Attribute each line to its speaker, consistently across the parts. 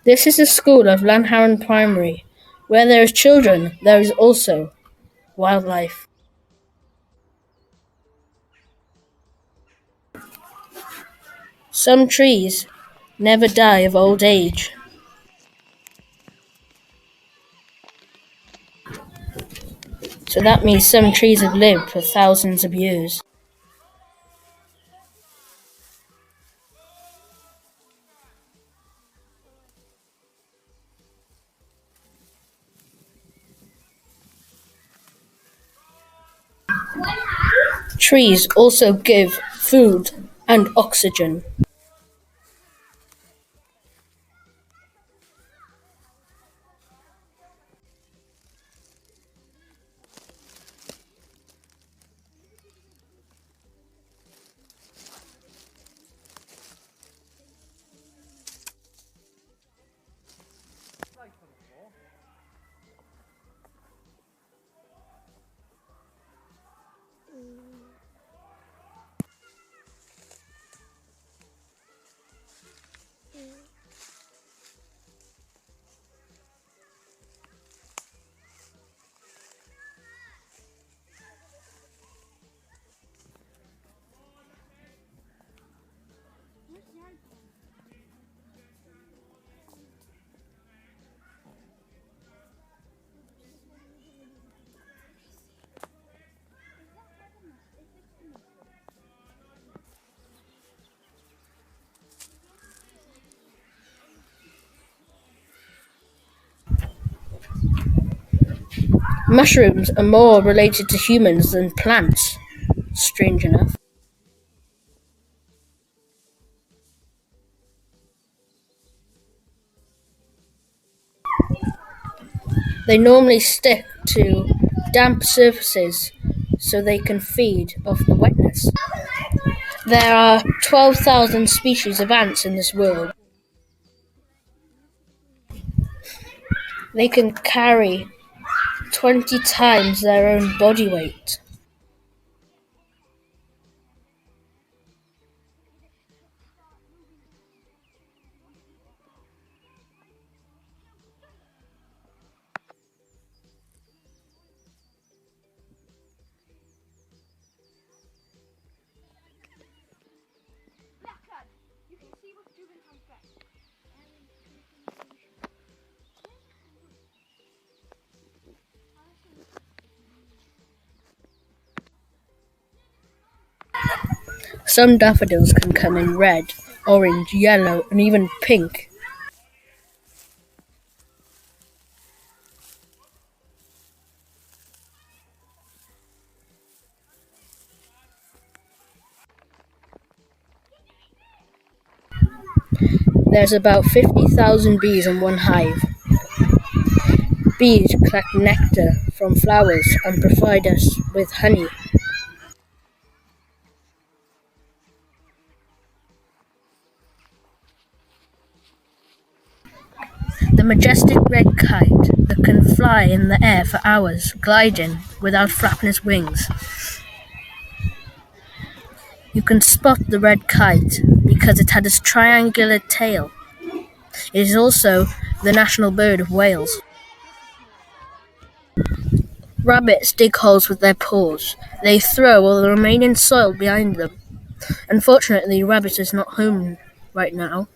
Speaker 1: This is the school of Lanharan Primary. Where there is children, there is also wildlife. Some trees never die of old age. So that means some trees have lived for thousands of years. Trees also give food and oxygen. Mushrooms are more related to humans than plants, strange enough. They normally stick to damp surfaces so they can feed off the wetness. There are 12,000 species of ants in this world. They can carry 20 times their own body weight. Some daffodils can come in red, orange, yellow, and even pink. There's about 50,000 bees in one hive. Bees collect nectar from flowers and provide us with honey. The majestic red kite that can fly in the air for hours, gliding without flapping its wings. You can spot the red kite because it had a triangular tail. It is also the national bird of Wales. Rabbits dig holes with their paws. They throw all the remaining soil behind them. Unfortunately, Rabbit is not home right now.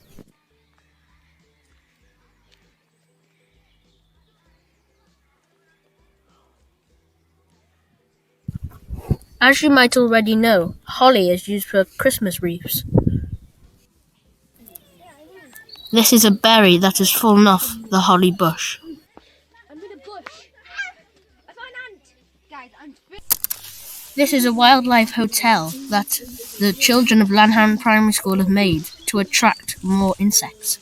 Speaker 1: As you might already know, holly is used for Christmas wreaths. This is a berry that has fallen off the holly bush. This is a wildlife hotel that the children of Lanham Primary School have made to attract more insects.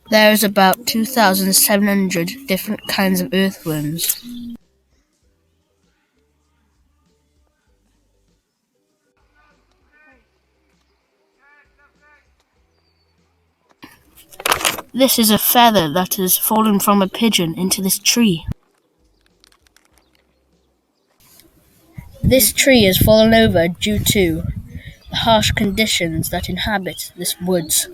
Speaker 1: There is about 2,700 different kinds of earthworms. This is a feather that has fallen from a pigeon into this tree. This tree has fallen over due to the harsh conditions that inhabit this woods.